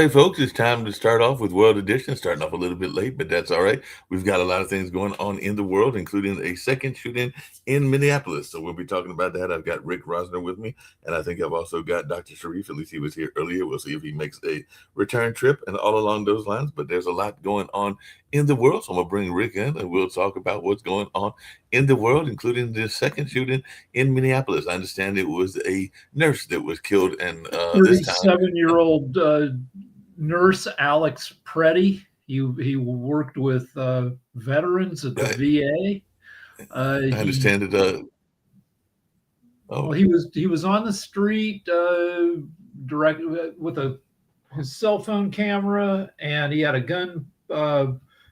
right, folks, it's time to start off with World Edition. Starting off a little bit late, but that's all right. We've got a lot of things going on in the world, including a second shooting in Minneapolis. So we'll be talking about that. I've got Rick Rosner with me, and I think I've also got Dr. Sharif. At least he was here earlier. We'll see if he makes a return trip and all along those lines. But there's a lot going on in the world. So I'm going to bring Rick in, and we'll talk about what's going on in the world, including the second shooting in Minneapolis. I understand it was a nurse that was killed, and this time. 37-year-old nurse Alex Preddy. He worked with veterans at the VA. I understand it. Well, he was on the street direct with his cell phone camera, and he had a gun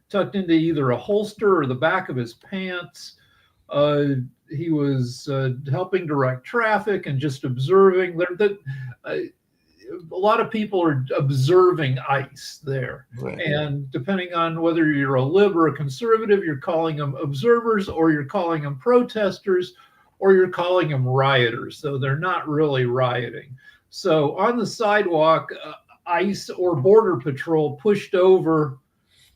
tucked into either a holster or the back of his pants. He was helping direct traffic and just observing. A lot of people are observing ICE there. Right. And depending on whether you're a lib or a conservative, you're calling them observers, or you're calling them protesters, or you're calling them rioters. So they're not really rioting. So on the sidewalk, ICE or Border Patrol pushed over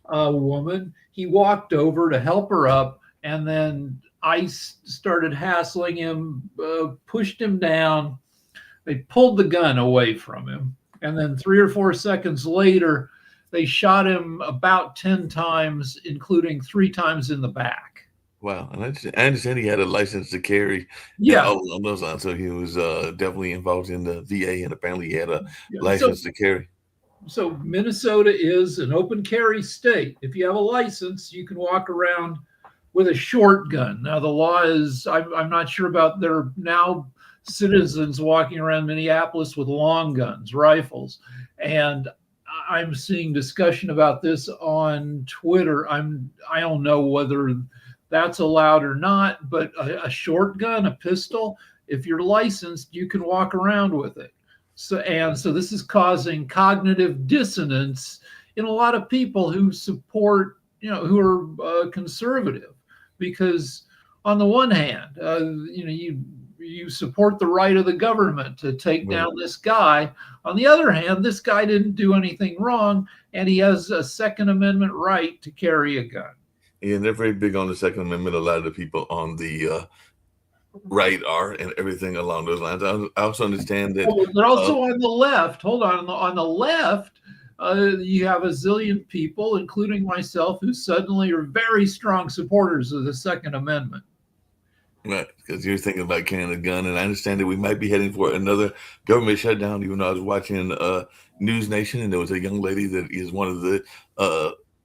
a woman. He walked over to help her up, and then ICE started hassling him, pushed him down. They pulled the gun away from him. And then 3 or 4 seconds later, they shot him about 10 times, including 3 times in the back. Wow. And I understand he had a license to carry. Yeah. All on those lines. So he was definitely involved in the VA, and apparently he had a license to carry. So Minnesota is an open carry state. If you have a license, you can walk around with a short gun. Now, the law is, I'm not sure about, there are now citizens walking around Minneapolis with long guns, rifles. And I'm seeing discussion about this on Twitter. I don't know whether that's allowed or not, but a short gun, a pistol, if you're licensed, you can walk around with it. So this is causing cognitive dissonance in a lot of people who support, who are conservative, because on the one hand, you support the right of the government to take down this guy. On the other hand, this guy didn't do anything wrong, and he has a Second Amendment right to carry a gun. Yeah, and they're very big on the Second Amendment. A lot of the people on the right are, and everything along those lines. I also understand that they're also on the left. Hold on the left, you have a zillion people, including myself, who suddenly are very strong supporters of the Second Amendment. Right, because you're thinking about carrying a gun, and I understand that we might be heading for another government shutdown. Even though I was watching News Nation, and there was a young lady that is one of the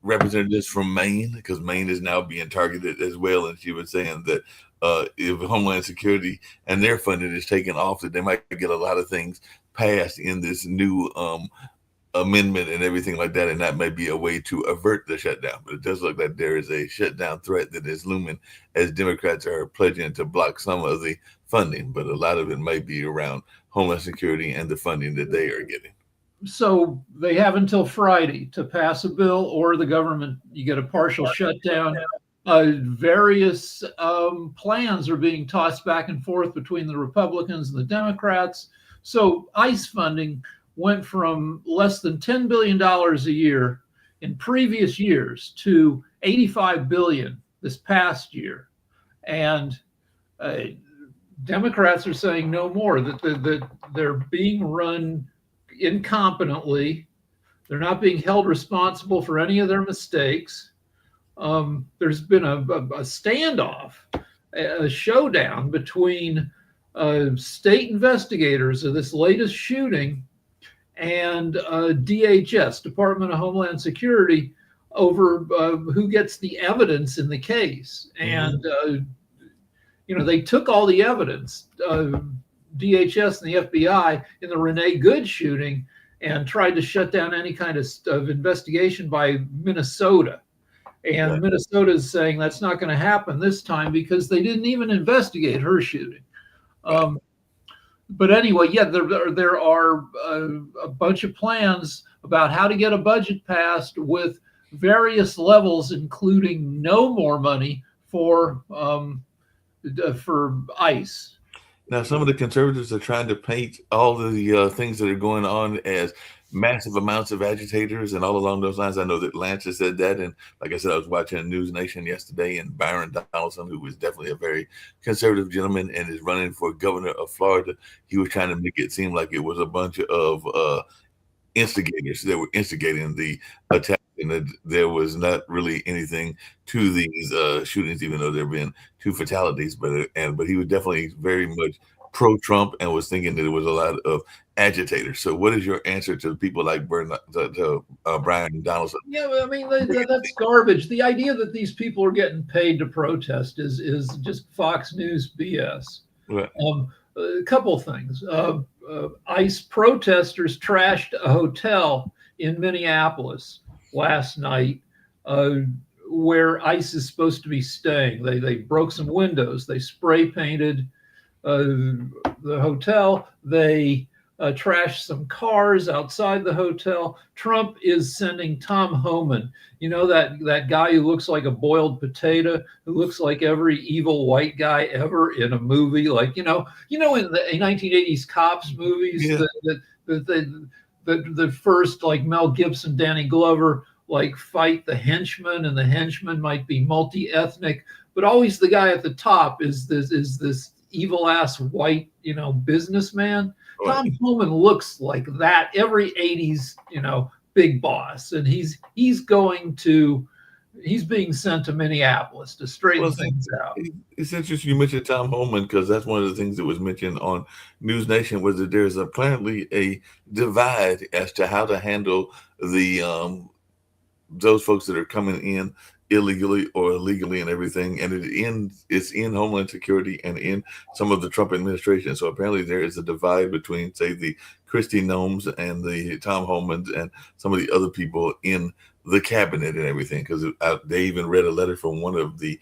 representatives from Maine, because Maine is now being targeted as well, and she was saying that if Homeland Security and their funding is taken off, that they might get a lot of things passed in this new amendment and everything like that, and that may be a way to avert the shutdown. But it does look like there is a shutdown threat that is looming, as Democrats are pledging to block some of the funding, but a lot of it might be around Homeland Security and the funding that they are getting. So they have until Friday to pass a bill, or the government, you get a partial shutdown. Various plans are being tossed back and forth between the Republicans and the Democrats. So ICE funding went from less than $10 billion a year in previous years to $85 billion this past year. And Democrats are saying no more, that they're being run incompetently. They're not being held responsible for any of their mistakes. There's been a standoff, a showdown between state investigators of this latest shooting and DHS, Department of Homeland Security, over who gets the evidence in the case. And they took all the evidence, DHS and the FBI, in the Renee Good shooting, and tried to shut down any kind of investigation by Minnesota. And Minnesota is saying that's not going to happen this time because they didn't even investigate her shooting. But anyway, there are a bunch of plans about how to get a budget passed with various levels, including no more money for ICE. Now, some of the conservatives are trying to paint all of the things that are going on as massive amounts of agitators and all along those lines. I know that Lance has said that. And like I said, I was watching News Nation yesterday, and Byron Donaldson, who is definitely a very conservative gentleman and is running for governor of Florida, he was trying to make it seem like it was a bunch of instigators that were instigating the attack, and that there was not really anything to these shootings, even though there have been 2 fatalities. But he was definitely very much pro-Trump and was thinking that there was a lot of agitators. So, what is your answer to people like Brian Donaldson? Yeah, well, I mean that's garbage. The idea that these people are getting paid to protest is just Fox News BS. Right. A couple things. ICE protesters trashed a hotel in Minneapolis last night, where ICE is supposed to be staying. They broke some windows. They spray painted the hotel. They trashed some cars outside the hotel. Trump is sending Tom Homan, you know, that guy who looks like a boiled potato, who looks like every evil white guy ever in a movie, like in the 1980s cops movies, Yeah. the first, like Mel Gibson, Danny Glover, like fight the henchman, and the henchman might be multi-ethnic, but always the guy at the top is this evil ass white, businessman. Right. Tom Homan looks like that, every 80s, big boss. And he's being sent to Minneapolis to straighten things out. It's interesting you mentioned Tom Homan, because that's one of the things that was mentioned on News Nation, was that there's apparently a divide as to how to handle the those folks that are coming in illegally or illegally and everything, and it's in Homeland Security and in some of the Trump administration. So apparently there is a divide between, say, the Kristi Noems and the Tom Homans and some of the other people in the cabinet and everything, because they even read a letter from one of the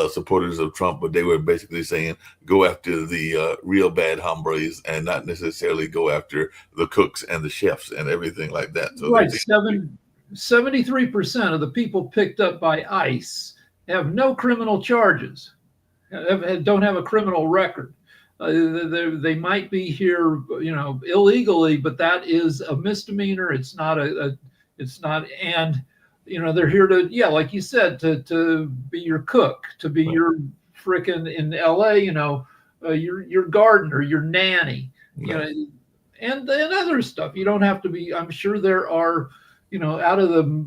supporters of Trump, but they were basically saying go after the real bad hombres and not necessarily go after the cooks and the chefs and everything like that. So right, 73% of the people picked up by ICE have no criminal charges, don't have a criminal record. They might be here, illegally, but that is a misdemeanor. It's not and they're here to, like you said, to be your cook, to be your frickin', in LA, your gardener, your nanny, and other stuff. You don't have to be. I'm sure there are, out of the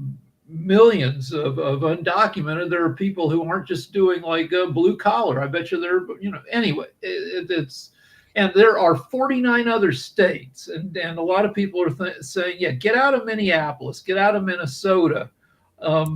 millions of undocumented, there are people who aren't just doing like a blue collar. I bet you there, anyway, and there are 49 other states, and a lot of people are saying, get out of Minneapolis, get out of Minnesota. That's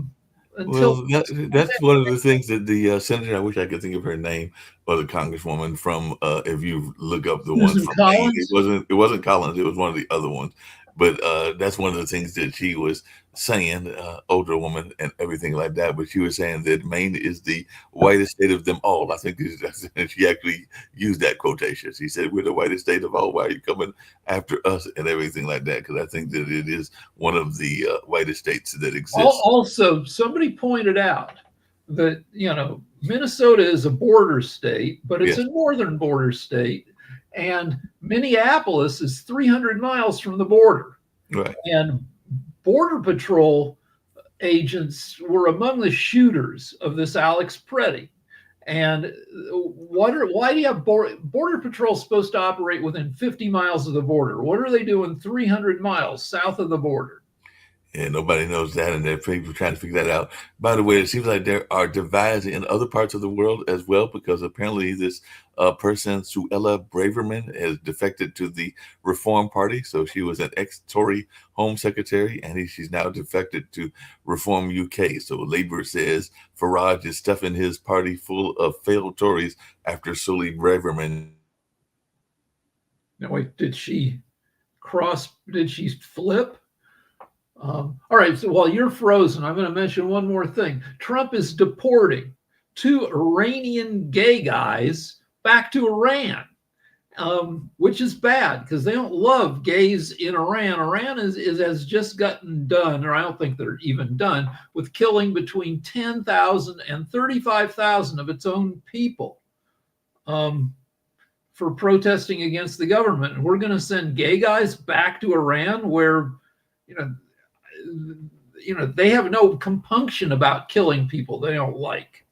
one of the things that the senator, I wish I could think of her name, or the congresswoman from, if you look up the ones from Maine, it wasn't Collins, it was one of the other ones. But that's one of the things that she was saying, older woman and everything like that. But she was saying that Maine is the whitest state of them all. I think she actually used that quotation. She said, "We're the whitest state of all. Why are you coming after us?" and everything like that. Because I think that it is one of the whitest states that exists. Also, somebody pointed out that Minnesota is a border state, but it's a northern border state. And Minneapolis is 300 miles from the border. Right. And Border Patrol agents were among the shooters of this Alex Preddy. And why do you have Border Patrol supposed to operate within 50 miles of the border? What are they doing 300 miles south of the border? And nobody knows that, and they're people trying to figure that out. By the way, it seems like there are divides in other parts of the world as well, because apparently this person, Suella Braverman, has defected to the Reform Party. So she was an ex-Tory Home Secretary, and she's now defected to Reform UK. So Labour says Farage is stuffing his party full of failed Tories after Suella Braverman. Now, wait, did she flip? All right, so while you're frozen, I'm going to mention one more thing. Trump is deporting 2 Iranian gay guys back to Iran, which is bad because they don't love gays in Iran. Iran has just gotten done, or I don't think they're even done, with killing between 10,000 and 35,000 of its own people for protesting against the government. And we're going to send gay guys back to Iran, where you know, they have no compunction about killing people they don't like.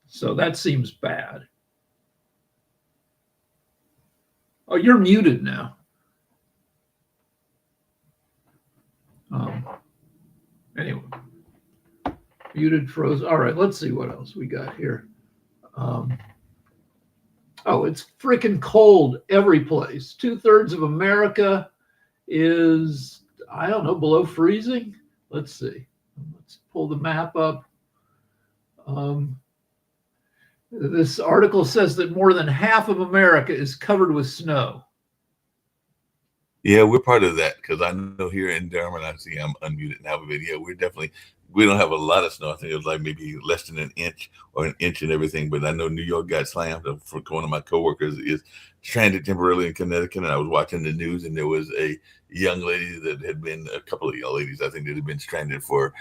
So that seems bad. Oh, you're muted now. Anyway, muted, froze. All right, let's see what else we got here. Oh, it's freaking cold every place. 2/3 of America is, I don't know, below freezing. Let's see. Let's pull the map up. This article says that more than half of America is covered with snow. Yeah, we're part of that because I know here in Durham, and I see I'm unmuted now, but yeah, we don't have a lot of snow. I think it was like maybe less than an inch or an inch and everything. But I know New York got slammed. For one of my coworkers is stranded temporarily in Connecticut, and I was watching the news, and there was a young lady that had been, a couple of young ladies, I think, that had been stranded for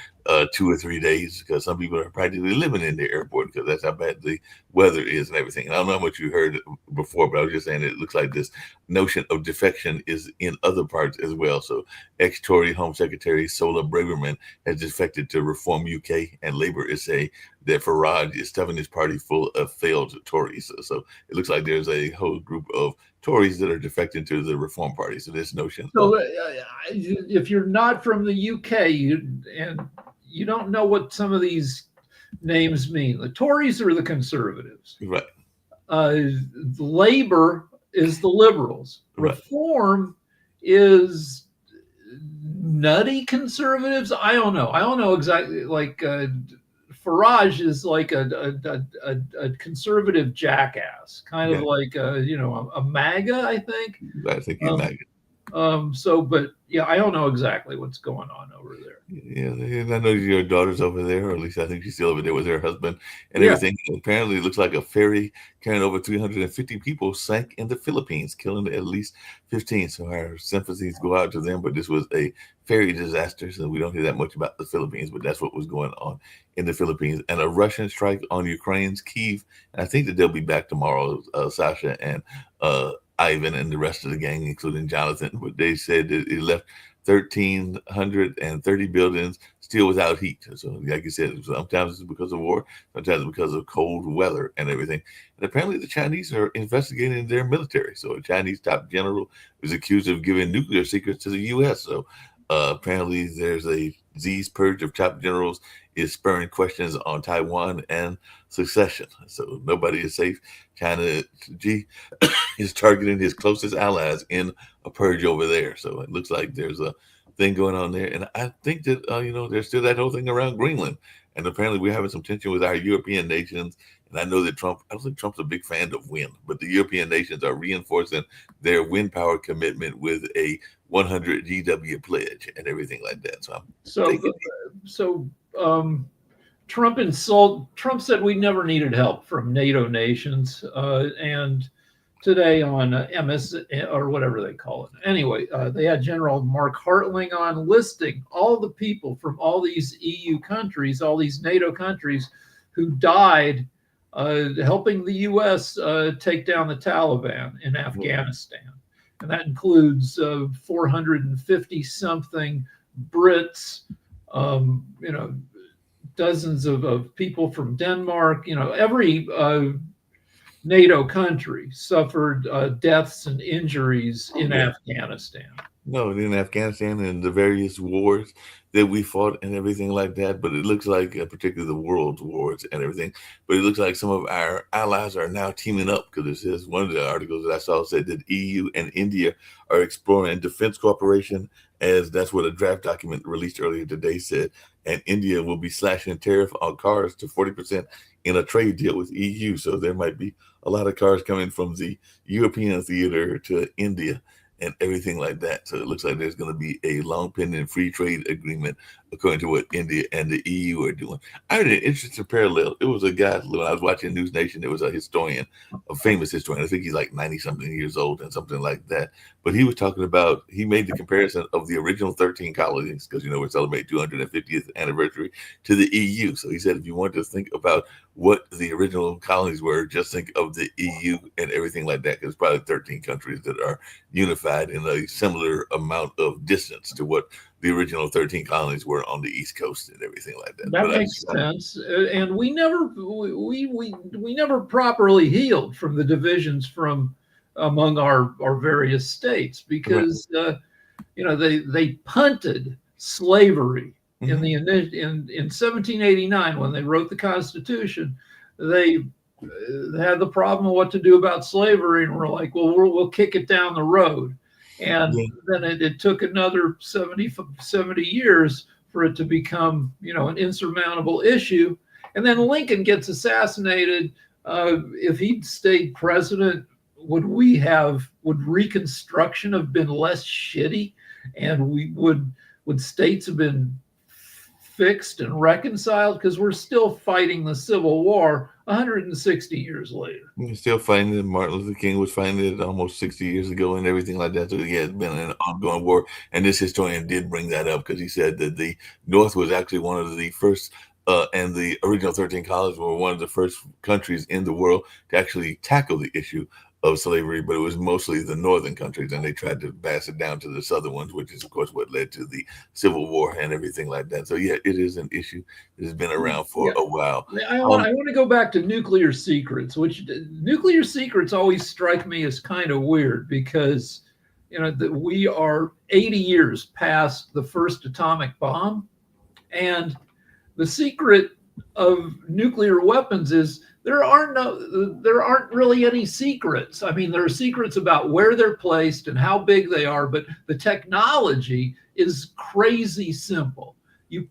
2 or 3 days because some people are practically living in the airport because that's how bad the weather is and everything. And I don't know how much you heard before, but I was just saying it looks like this notion of defection is in other parts as well. So ex-Tory Home Secretary Sola Braverman has defected to Reform UK, and Labour is saying that Farage is stuffing his party full of failed Tories. So it looks like there's a whole group of Tories that are defecting to the Reform Party. So this notion. So if you're not from the UK, and you don't know what some of these names mean, the Tories are the Conservatives. Right. Labour is the Liberals. Right. Reform is nutty conservatives. I don't know exactly. Like Farage is like a conservative jackass, kind of like a MAGA, I think. I think he's MAGA. But yeah, I don't know exactly what's going on over there. Yeah, I know your daughter's over there, or at least I think she's still over there with her husband and everything. Apparently, it looks like a ferry carrying over 350 people sank in the Philippines, killing at least 15. So our sympathies go out to them. But this was a ferry disaster, so we don't hear that much about the Philippines. But that's what was going on in the Philippines. And a Russian strike on Ukraine's Kyiv. And I think that they'll be back tomorrow, Sasha and Ivan and the rest of the gang, including Jonathan. But they said that it left 1,330 buildings still without heat. So, like you said, sometimes it's because of war, sometimes it's because of cold weather and everything. And apparently, the Chinese are investigating their military. So, a Chinese top general is accused of giving nuclear secrets to the U.S. So, apparently, there's a Xi's purge of top generals is spurring questions on Taiwan and succession. So nobody is safe. China, Xi is targeting his closest allies in a purge over there. So it looks like there's a thing going on there. And I think that, there's still that whole thing around Greenland. And apparently we're having some tension with our European nations. And I know that I don't think Trump's a big fan of wind, but the European nations are reinforcing their wind power commitment with a 100 GW pledge and everything like that. So Trump said we never needed help from NATO nations, and today on MS or whatever they call it. Anyway, they had General Mark Hartling on, listing all the people from all these EU countries, all these NATO countries who died helping the U.S. Take down the Taliban in Afghanistan. And that includes 450 something Brits, dozens of people from Denmark. Every NATO country suffered deaths and injuries in Afghanistan. No, in Afghanistan and the various wars that we fought and everything like that. But it looks like, particularly the world wars and everything, but it looks like some of our allies are now teaming up, because it says, one of the articles that I saw said that EU and India are exploring defense cooperation, as that's what a draft document released earlier today said. And India will be slashing tariff on cars to 40% in a trade deal with EU. So there might be a lot of cars coming from the European theater to India and everything like that. So it looks like there's going to be a long pending free trade agreement according to what India and the EU are doing. I heard an interesting parallel. It was a guy when I was watching News Nation. It was a historian, a famous historian. I think he's like 90 something years old and something like that. But he was talking about, he made the comparison of the original 13 colonies, because, we're celebrating 250th anniversary, to the EU. So he said, if you want to think about what the original colonies were, just think of the EU and everything like that, because probably 13 countries that are unified in a similar amount of distance to what the original 13 colonies were on the East Coast and everything like that. That makes sense. And we never properly healed from the divisions from among our various states, because they punted slavery in the in 1789 when they wrote the Constitution. They had the problem of what to do about slavery, and we're like, well, we'll kick it down the road. And then it took another 70 years for it to become, an insurmountable issue. And then Lincoln gets assassinated. If he'd stayed president, would Reconstruction have been less shitty? And would states have been fixed and reconciled? Because we're still fighting the Civil War 160 years later. You're still fighting it. Martin Luther King was fighting it almost 60 years ago and everything like that. So it's been an ongoing war. And this historian did bring that up, because he said that the North was actually one of the first, and the original 13 colonies were one of the first countries in the world to actually tackle the issue of slavery, but it was mostly the northern countries, and they tried to pass it down to the southern ones, which is, of course, what led to the Civil War and everything like that. So, it is an issue that has been around for a while. I want to go back to nuclear secrets, which nuclear secrets always strike me as kind of weird, because, we are 80 years past the first atomic bomb, and the secret of nuclear weapons is there aren't really any secrets. I mean, there are secrets about where they're placed and how big they are, but the technology is crazy simple. You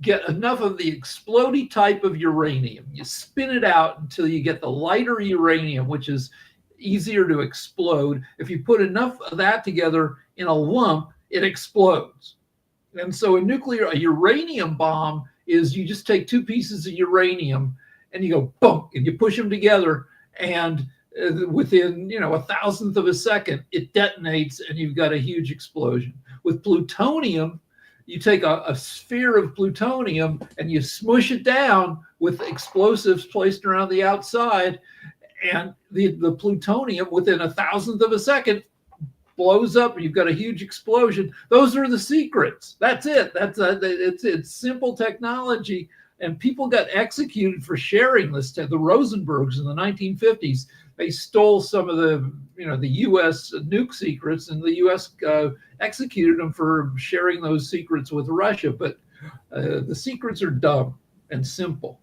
get enough of the explodey type of uranium, you spin it out until you get the lighter uranium, which is easier to explode. If you put enough of that together in a lump, it explodes. And so a uranium bomb is, you just take two pieces of uranium and you go boom, and you push them together, and within a thousandth of a second it detonates, and you've got a huge explosion. With plutonium, you take a sphere of plutonium and you smush it down with explosives placed around the outside, and the plutonium within a thousandth of a second blows up, and you've got a huge explosion. Those are the secrets. That's it. It's simple technology, and people got executed for sharing this. The Rosenbergs in the 1950s, they stole some of the U.S. nuke secrets, and the U.S. executed them for sharing those secrets with Russia. But the secrets are dumb and simple.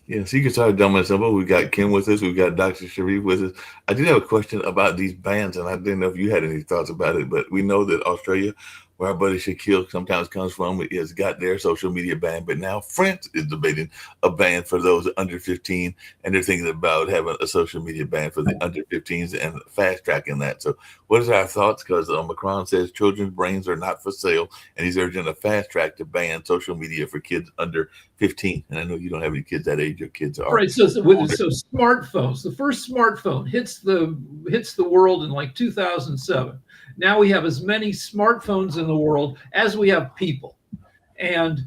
Yeah, secrets are dumb and simple. We've got Kim with us. We've got Dr. Sharif with us. I did have a question about these bans, and I didn't know if you had any thoughts about it, but we know that Australia, where our buddy Shaquille sometimes comes from, has got their social media ban, but now France is debating a ban for those under 15, and they're thinking about having a social media ban for the under 15s and fast tracking that. So what is our thoughts? Because Macron says children's brains are not for sale, and he's urging a fast track to ban social media for kids under 15. And I know you don't have any kids that age. Your kids are right. So smartphones. The first smartphone hits the world in like 2007. Now we have as many smartphones in the world as we have people, and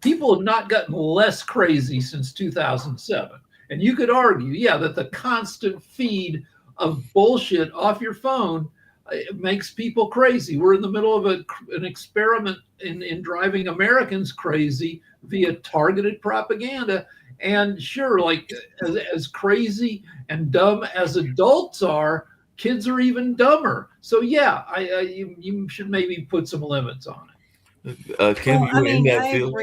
people have not gotten less crazy since 2007. And you could argue, that the constant feed of bullshit off your phone makes people crazy. We're in the middle of an experiment in driving Americans crazy via targeted propaganda. And sure, like as crazy and dumb as adults are, kids are even dumber. So you should maybe put some limits on it. Kim, in that field.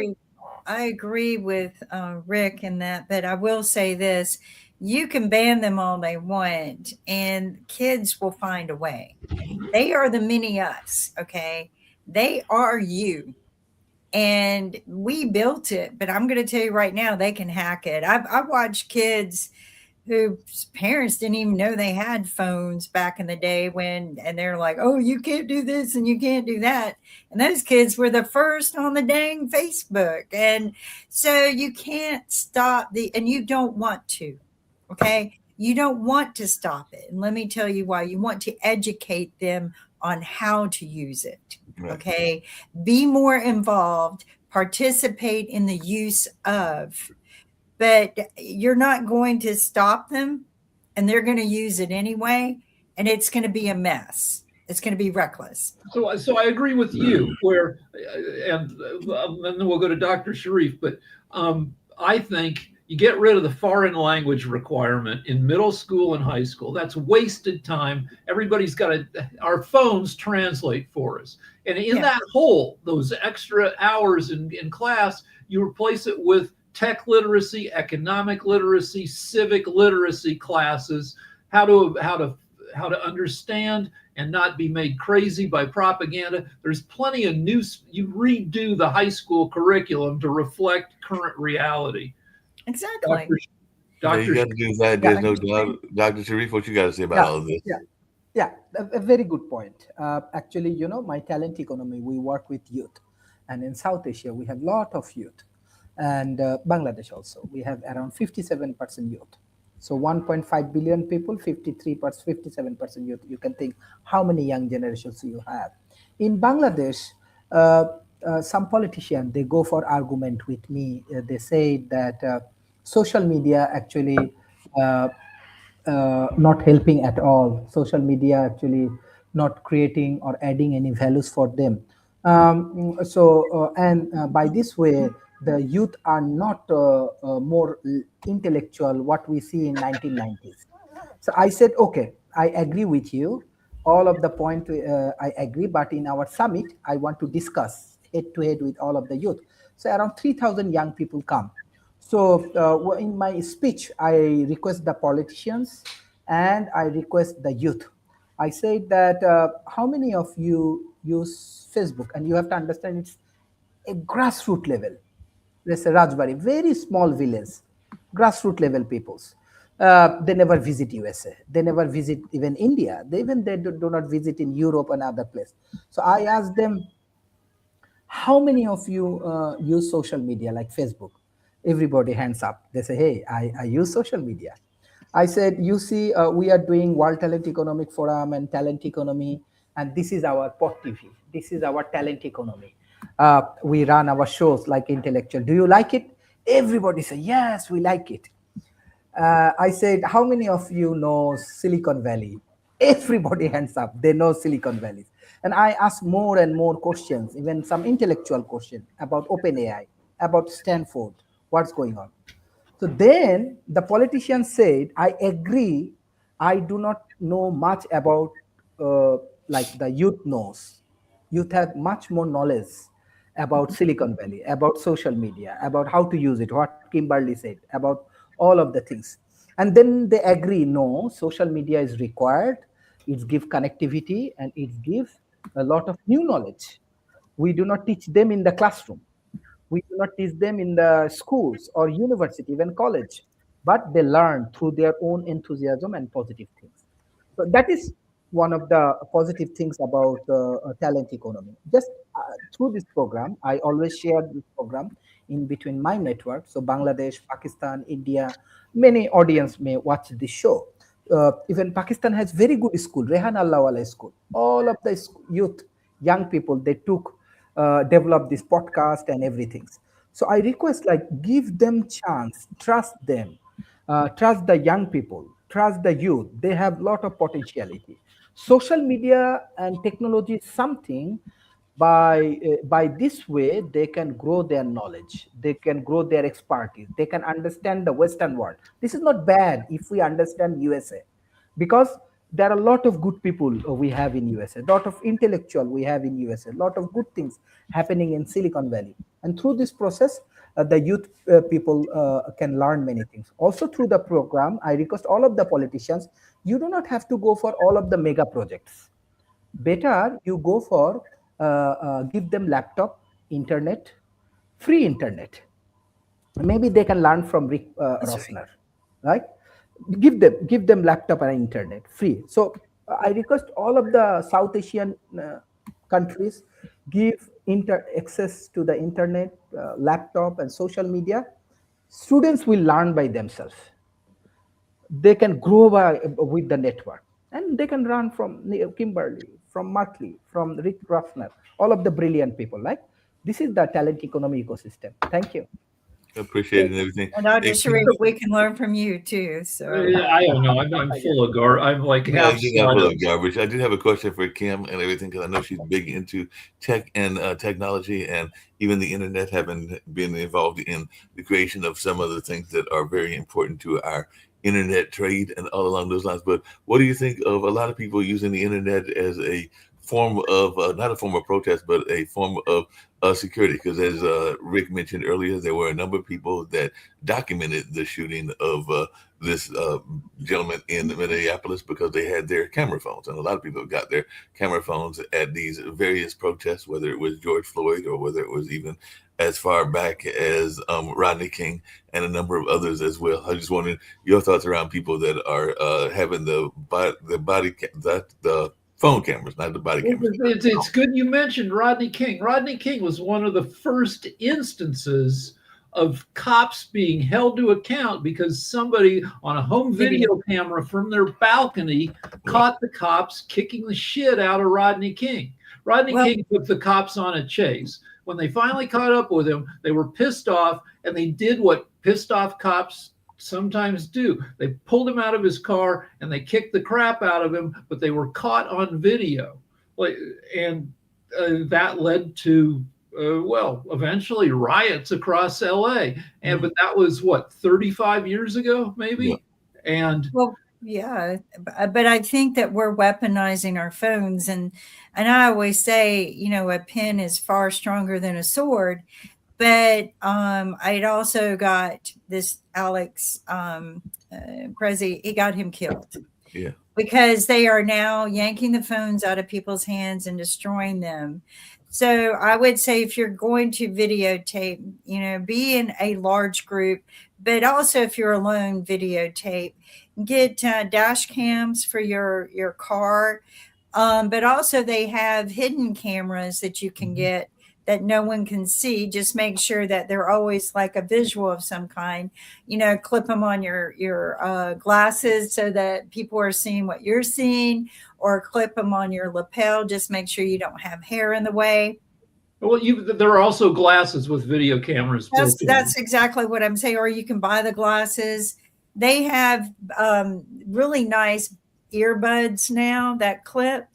I agree with Rick in that, but I will say this: you can ban them all they want, and kids will find a way. They are the mini us, okay? They are you. And we built it, but I'm going to tell you right now, they can hack it. I've watched kids whose parents didn't even know they had phones back in the day and they're like, oh, you can't do this and you can't do that. And those kids were the first on the dang Facebook. And so you can't stop and you don't want to, okay? You don't want to stop it. And let me tell you why. You want to educate them on how to use it, Right. okay? Be more involved, participate in the use of, but you're not going to stop them, and they're going to use it anyway, and it's going to be a mess. It's going to be reckless. So I agree with you. Where, and then we'll go to Dr. Sharif. But I think you get rid of the foreign language requirement in middle school and high school. That's wasted time. Everybody's got our phones translate for us, and in that hole, those extra hours in class, you replace it with tech literacy, economic literacy, civic literacy classes, how to understand and not be made crazy by propaganda. There's plenty of you redo the high school curriculum to reflect current reality. Exactly. Yeah, you got to do that. There's no doubt. Dr. Sharif, what you got to say about all of this? Yeah, a very good point. Actually, my talent economy, we work with youth. And in South Asia, we have a lot of youth. And Bangladesh also, we have around 57% youth. So 1.5 billion people, 57% youth. You can think how many young generations you have. In Bangladesh, some politicians, they go for argument with me. They say that social media actually not helping at all. Social media actually not creating or adding any values for them. By this way, the youth are not more intellectual what we see in 1990s. So I said, okay, I agree with you. All of the point I agree, but in our summit, I want to discuss head to head with all of the youth. So around 3,000 young people come. So in my speech, I request the politicians and I request the youth. I said that how many of you use Facebook? And you have to understand it's a grassroots level. Let's say Rajbari, very small village, grassroots level peoples. They never visit USA. They never visit even India. They do not visit in Europe and other places. So I asked them, how many of you use social media like Facebook? Everybody hands up. They say, hey, I use social media. I said, you see, we are doing World Talent Economic Forum and Talent Economy, and this is our POT TV. This is our talent economy. We run our shows like Intellectual. Do you like it? Everybody say, yes, we like it. I said, how many of you know Silicon Valley? Everybody hands up. They know Silicon Valley. And I ask more and more questions, even some intellectual questions about OpenAI, about Stanford, what's going on. So then the politician said, I agree, I do not know much about like the youth knows. Youth have much more knowledge about Silicon Valley, about social media, about how to use it, what Kimberly said, about all of the things. And then they agree, no, social media is required. It gives connectivity and it gives a lot of new knowledge. We do not teach them in the classroom. We do not teach them in the schools or university, even college, but they learn through their own enthusiasm and positive things. So that is one of the positive things about talent economy. Just through this program, I always share this program in between my network. So Bangladesh, Pakistan, India, many audience may watch this show. Even Pakistan has very good school, Rehan Allahwala school. All of the youth, young people, they took, develop this podcast and everything. So I request, like, give them chance, trust them, trust the young people, trust the youth. They have a lot of potentiality. Social media and technology is something by this way they can grow their knowledge, they can grow their expertise, they can understand the Western world. This is not bad if we understand USA, because there are a lot of good people we have in USA, a lot of intellectual we have in USA, a lot of good things happening in Silicon Valley. And through this process, the youth people can learn many things. Also through the program, I request all of the politicians, you do not have to go for all of the mega projects. Better you go for give them laptop, internet, free internet. Maybe they can learn from Rick Rosner, right? give them laptop and internet free. So I request all of the South Asian countries give access to the internet, laptop and social media. Students will learn by themselves. They can grow with the network, and they can run from Kimberly, from Markley, from Rick Ruffner, all of the brilliant people. Like, this is the talent economy ecosystem. Thank you. Appreciate it and everything. And Dr. Hey, Sharif, we can learn from you too. So I don't know. I'm full of I'm like Yeah, half you're not full of sawdust. garbage. I did have a question for Kim and everything because I know she's big into tech and technology and even the internet, having been involved in the creation of some of the things that are very important to our internet trade and all along those lines. But what do you think of a lot of people using the internet as a form of not a form of protest, but a form of security? Because as Rick mentioned earlier, there were a number of people that documented the shooting of this gentleman in Minneapolis because they had their camera phones, and a lot of people got their camera phones at these various protests, whether it was George Floyd or whether it was even as far back as Rodney King and a number of others as well. I just wanted your thoughts around people that are having the phone cameras, not the body cameras. It's good you mentioned Rodney King. Rodney King was one of the first instances of cops being held to account because somebody on a home video camera from their balcony caught the cops kicking the shit out of Rodney King. Rodney King took the cops on a chase. When they finally caught up with him, they were pissed off, and they did what pissed off cops sometimes do. They pulled him out of his car and they kicked the crap out of him, but they were caught on video. And that led to eventually riots across LA. And but that was what, 35 years ago, maybe? Yeah. And yeah, but I think that we're weaponizing our phones, and I always say, a pen is far stronger than a sword. But I'd also got this Alex Prezi, he got him killed. Yeah. Because they are now yanking the phones out of people's hands and destroying them. So I would say if you're going to videotape, be in a large group, but also if you're alone, videotape. Get dash cams for your car. But also they have hidden cameras that you can get that no one can see. Just make sure that they're always like a visual of some kind, clip them on your glasses so that people are seeing what you're seeing, or clip them on your lapel. Just make sure you don't have hair in the way. Well, there are also glasses with video cameras. That's exactly what I'm saying. Or you can buy the glasses. They have really nice earbuds now that clip,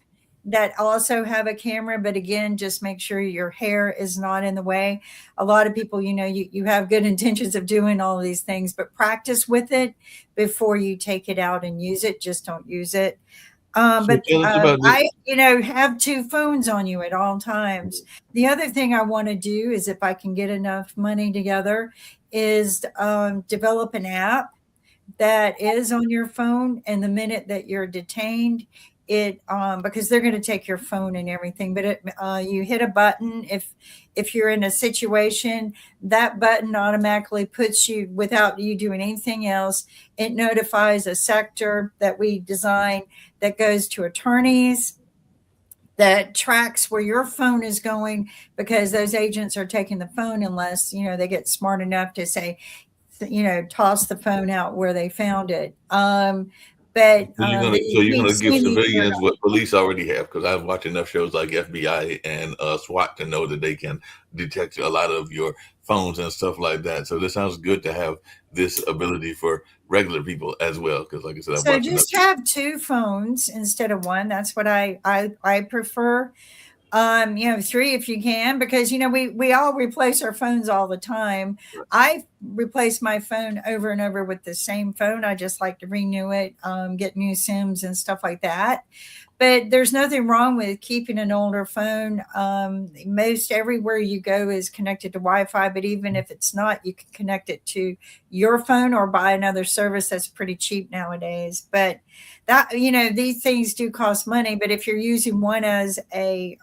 that also have a camera, but again, just make sure your hair is not in the way. A lot of people, you have good intentions of doing all of these things, but practice with it before you take it out and use it. Just don't use it. But I, have two phones on you at all times. The other thing I want to do is, if I can get enough money together, is develop an app that is on your phone, and the minute that you're detained, it because they're going to take your phone and everything, but you hit a button. If you're in a situation, that button automatically puts you, without you doing anything else, it notifies a sector that we design that goes to attorneys, that tracks where your phone is going, because those agents are taking the phone unless they get smart enough to say, toss the phone out where they found it. But so you're gonna give civilians what police already have, because I've watched enough shows like FBI and SWAT to know that they can detect a lot of your phones and stuff like that. So this sounds good to have this ability for regular people as well, because like I said, so just have two phones instead of one. That's what I prefer. 3 if you can, because we all replace our phones all the time. I replace my phone over and over with the same phone. I just like to renew it, get new SIMs and stuff like that. But there's nothing wrong with keeping an older phone. Most everywhere you go is connected to Wi-Fi, but even if it's not, you can connect it to your phone or buy another service that's pretty cheap nowadays. But that, these things do cost money. But if you're using one as a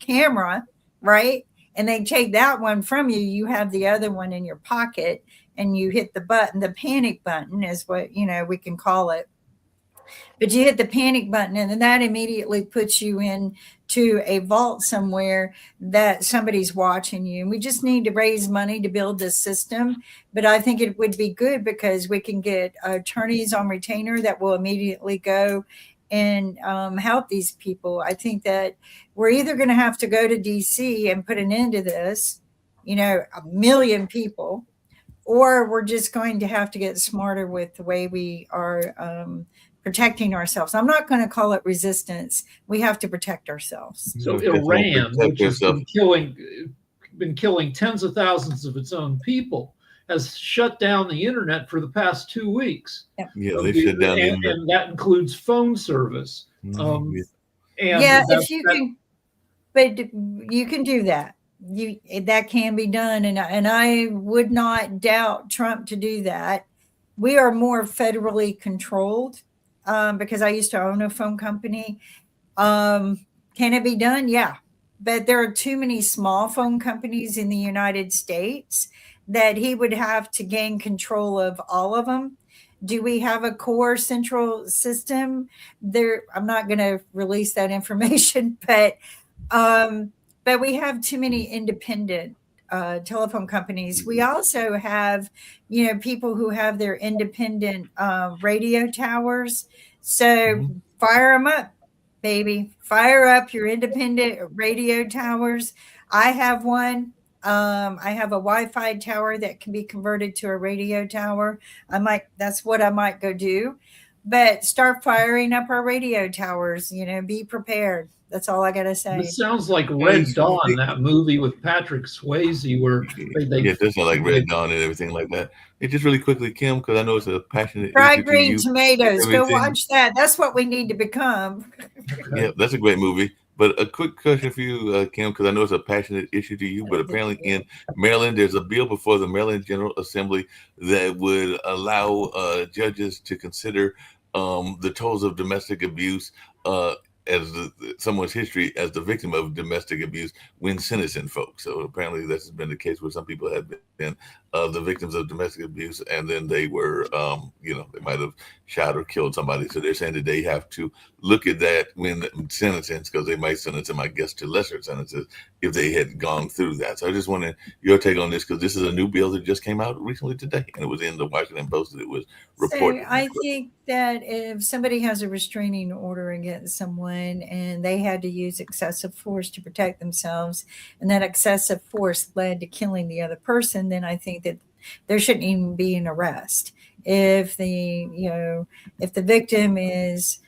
camera, right, and they take that one from you, you have the other one in your pocket. and you hit the button. The panic button is what, we can call it. But you hit the panic button, and then that immediately puts you in to a vault somewhere that somebody's watching you. And we just need to raise money to build this system. But I think it would be good because we can get attorneys on retainer that will immediately go and help these people. I think that we're either going to have to go to DC and put an end to this, 1 million people, or we're just going to have to get smarter with the way we are protecting ourselves. I'm not going to call it resistance. We have to protect ourselves. So Definitely Iran, protect which has yourself. been killing tens of thousands of its own people, has shut down the internet for the past 2 weeks. Yeah, they shut down the internet. And that includes phone service. Yeah. And Yeah, that- if you can, but you can do that. That can be done, and I would not doubt Trump to do that. We are more federally controlled because I used to own a phone company. Can it be done? Yeah, but there are too many small phone companies in the United States that he would have to gain control of all of them. Do we have a core central system there? I'm not going to release that information, but we have too many independent telephone companies. We also have, people who have their independent radio towers. So fire them up, baby. Fire up your independent radio towers. I have one. I have a Wi-Fi tower that can be converted to a radio tower. That's what I might go do. But start firing up our radio towers, be prepared. That's all I got to say. This sounds like Red Dawn, that movie with Patrick Swayze, where they yeah, it does sound like Red Dawn and everything like that. It just really quickly, Kim, because I know it's a passionate Fried issue green to you. tomatoes. Go Everything. watch that. That's what we need to become. Yeah, that's a great movie. But a quick question for you, Kim, because I know it's a passionate issue to you, but apparently in Maryland, there's a bill before the Maryland General Assembly that would allow judges to consider the tolls of domestic abuse as someone's history as the victim of domestic abuse when sentencing folks. So apparently that's been the case where some people have been the victims of domestic abuse, and then they were, they might have shot or killed somebody. So they're saying that they have to look at that when sentencing, because they might sentence them, I guess, to lesser sentences if they had gone through that. So I just wanted your take on this, because this is a new bill that just came out recently today, and it was in the Washington Post that it was reported. So I think that if somebody has a restraining order against someone and they had to use excessive force to protect themselves, and that excessive force led to killing the other person, then I think that there shouldn't even be an arrest. If the victim is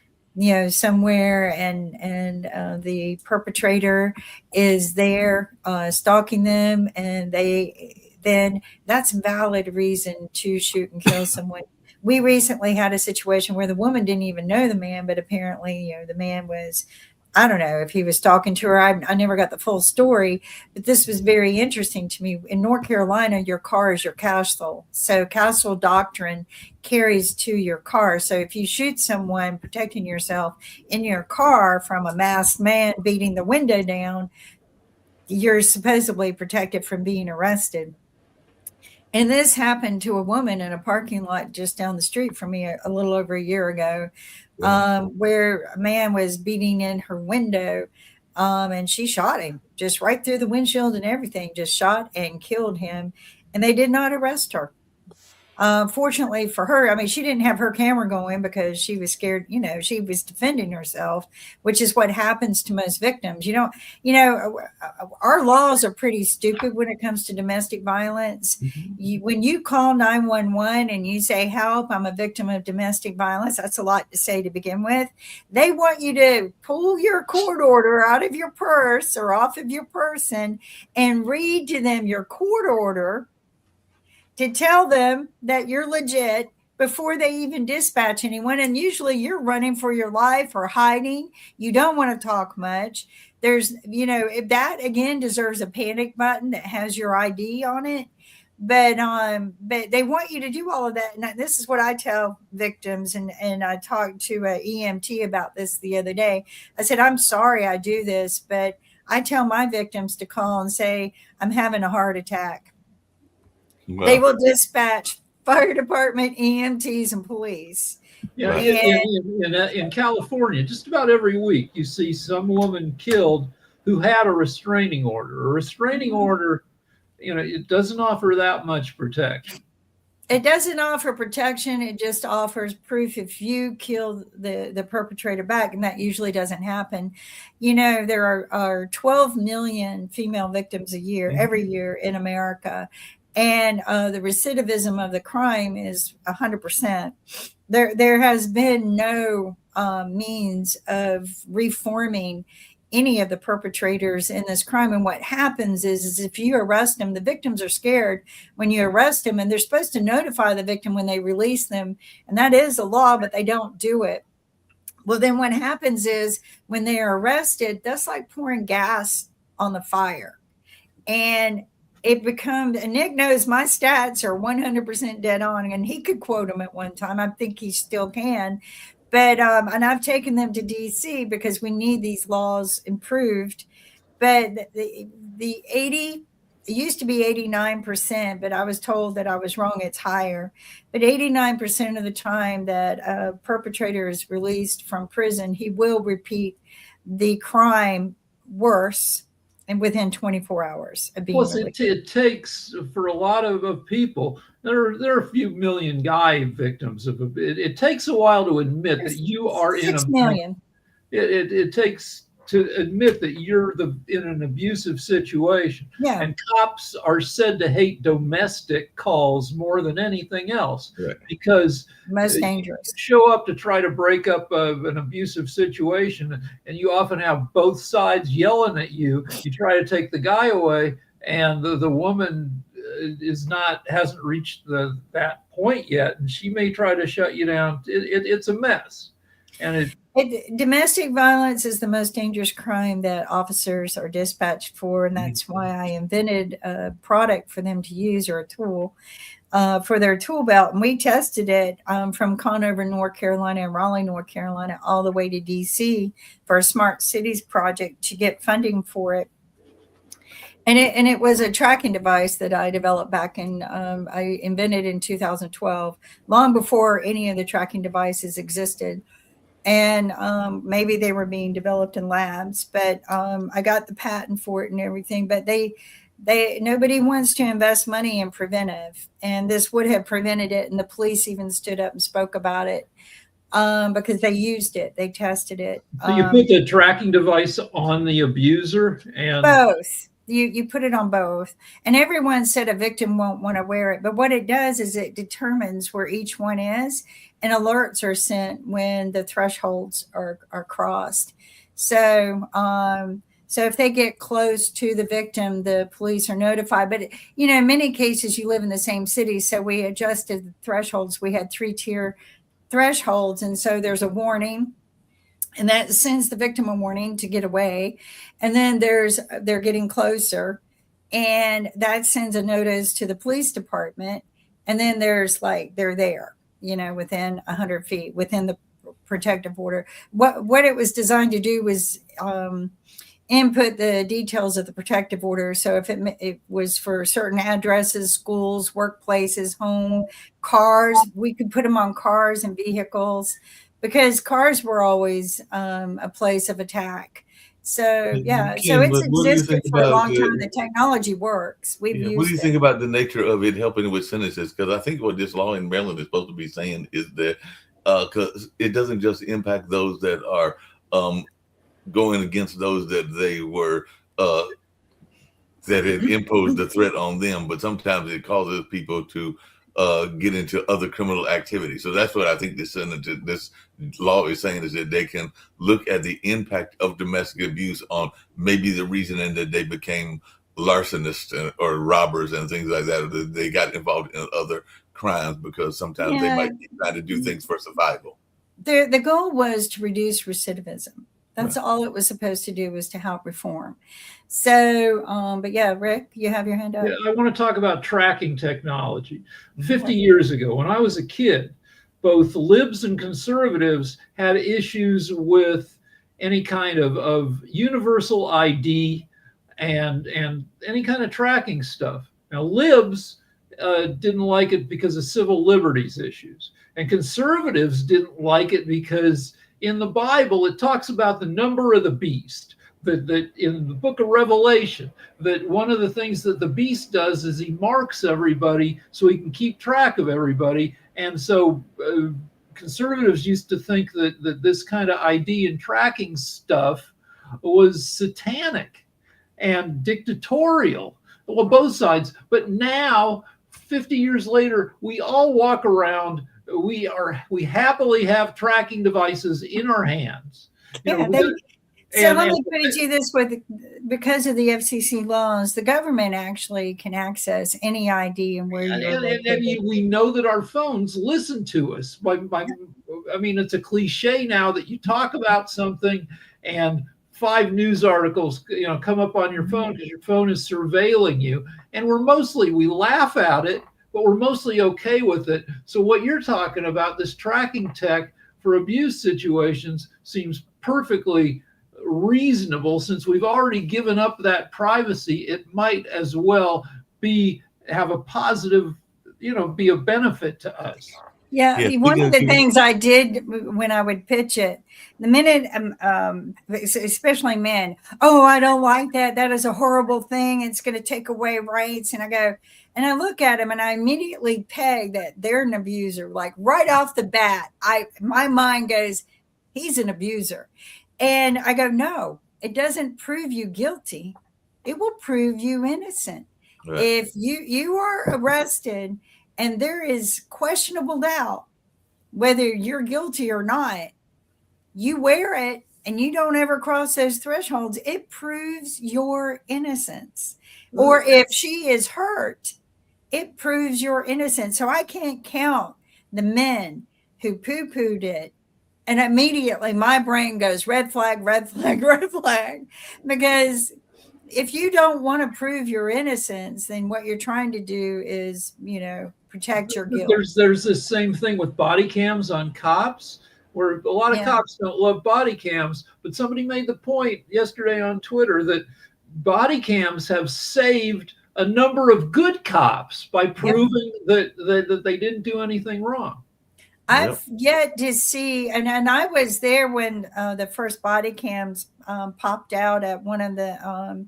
somewhere and the perpetrator is there stalking them, and then that's valid reason to shoot and kill someone. We recently had a situation where the woman didn't even know the man, but apparently, the man was, I don't know if he was talking to her. I never got the full story, but this was very interesting to me. In North Carolina, your car is your castle. So castle doctrine carries to your car. So if you shoot someone protecting yourself in your car from a masked man beating the window down, you're supposedly protected from being arrested. And this happened to a woman in a parking lot just down the street from me a little over a year ago, where a man was beating in her window, and she shot him just right through the windshield and everything, just shot and killed him. And they did not arrest her. Fortunately for her, she didn't have her camera going because she was scared. She was defending herself, which is what happens to most victims. Our laws are pretty stupid when it comes to domestic violence. When you call 911 and you say, help, I'm a victim of domestic violence, that's a lot to say to begin with. They want you to pull your court order out of your purse or off of your person and read to them your court order to tell them that you're legit before they even dispatch anyone. And usually you're running for your life or hiding. You don't want to talk much. There's, if that again deserves a panic button that has your ID on it. But they want you to do all of that. And this is what I tell victims. And I talked to an EMT about this the other day. I said, I'm sorry I do this, but I tell my victims to call and say, I'm having a heart attack. They Well, will dispatch fire department, EMTs, and police. Yeah, Right. in California, just about every week you see some woman killed who had a restraining order. A restraining order, it doesn't offer that much protection. It doesn't offer protection. It just offers proof if you kill the perpetrator back, and that usually doesn't happen. There are 12 million female victims a year, every year in America, and the recidivism of the crime is 100%. There has been no means of reforming any of the perpetrators in this crime. And what happens is if you arrest them, the victims are scared when you arrest them, and they're supposed to notify the victim when they release them. And that is the law, but they don't do it. Well, then what happens is when they are arrested, that's like pouring gas on the fire. And it becomes, and Nick knows my stats are 100% dead on, and he could quote them at one time. I think he still can. But, and I've taken them to DC because we need these laws improved. But the 80, it used to be 89%, but I was told that I was wrong. It's higher. But 89% of the time that a perpetrator is released from prison, he will repeat the crime worse and within 24 hours of being released. It takes, for a lot of people, there are a few million guy victims of it takes a while to admit that you are 6 million. It takes to admit that you're in an abusive situation. Yeah. And cops are said to hate domestic calls more than anything else, right, because most dangerous. You show up to try to break up an abusive situation, and you often have both sides yelling at you. You try to take the guy away, and the woman hasn't reached that point yet, and she may try to shut you down. It's a mess. And domestic violence is the most dangerous crime that officers are dispatched for, and that's why I invented a product for them to use, or a tool for their tool belt. And we tested it from Conover, North Carolina, and Raleigh, North Carolina, all the way to DC for a Smart Cities project to get funding for it. And it was a tracking device that I developed back I invented in 2012, long before any of the tracking devices existed. And maybe they were being developed in labs, but I got the patent for it and everything. But nobody wants to invest money in preventive, and this would have prevented it. And the police even stood up and spoke about it because they used it, they tested it. So you put the tracking device on the abuser, and both. You put it on both, and everyone said a victim won't want to wear it. But what it does is it determines where each one is, and alerts are sent when the thresholds are crossed. So if they get close to the victim, the police are notified. But in many cases, you live in the same city, so we adjusted the thresholds. We had 3-tier thresholds, and so there's a warning. And that sends the victim a warning to get away. And then they're getting closer, and that sends a notice to the police department. And then there's they're there, within 100 feet, within the protective order. What it was designed to do was input the details of the protective order. So if it was for certain addresses, schools, workplaces, home, cars, we could put them on cars and vehicles, because cars were always a place of attack. So, yeah, so it's existed for a long time. The technology works. We've used it. What do you think about the nature of it helping with sentences? Because I think what this law in Maryland is supposed to be saying is that because it doesn't just impact those that are going against those that they were that had imposed the threat on them, but sometimes it causes people to get into other criminal activity. So that's what I think this law is saying, is that they can look at the impact of domestic abuse on maybe the reason that they became larcenists or robbers and things like that. They got involved in other crimes because sometimes they might be trying to do things for survival. The goal was to reduce recidivism. That's all it was supposed to do, was to help reform. So, but yeah, Rick, you have your hand up. Yeah, I want to talk about tracking technology. 50 years ago, when I was a kid, both libs and conservatives had issues with any kind of universal ID and any kind of tracking stuff. Now, libs didn't like it because of civil liberties issues. And conservatives didn't like it because in the Bible, it talks about the number of the beast. That in the book of Revelation, that one of the things that the beast does is he marks everybody so he can keep track of everybody. And so conservatives used to think that this kind of ID and tracking stuff was satanic and dictatorial. Well, both sides. But now, 50 years later, we all walk around. We happily have tracking devices in our hands. Let me put it to you this way: because of the FCC laws, the government actually can access any ID and where you're located. We know that our phones listen to us. I mean, it's a cliche now that you talk about something and 5 news articles, come up on your phone because your phone is surveilling you. And we laugh at it, but we're mostly okay with it. So what you're talking about, this tracking tech for abuse situations, seems perfectly reasonable. Since we've already given up that privacy, it might as well have a positive, be a benefit to us. Yeah, one of the things I did when I would pitch it, the minute, especially men, I don't like that. That is a horrible thing. It's going to take away rights. And I look at them and I immediately peg that they're an abuser. Like right off the bat, my mind goes, he's an abuser. And I go, no, it doesn't prove you guilty. It will prove you innocent. Right. If you are arrested and there is questionable doubt whether you're guilty or not, you wear it and you don't ever cross those thresholds, it proves your innocence. Right. Or if she is hurt, it proves your innocence. So I can't count the men who poo-pooed it. And immediately my brain goes, red flag, red flag, red flag. Because if you don't want to prove your innocence, then what you're trying to do is, protect your guilt. There's this same thing with body cams on cops, where a lot of cops don't love body cams. But somebody made the point yesterday on Twitter that body cams have saved a number of good cops by proving that they didn't do anything wrong. I've yet to see, and I was there when the first body cams popped out at one of the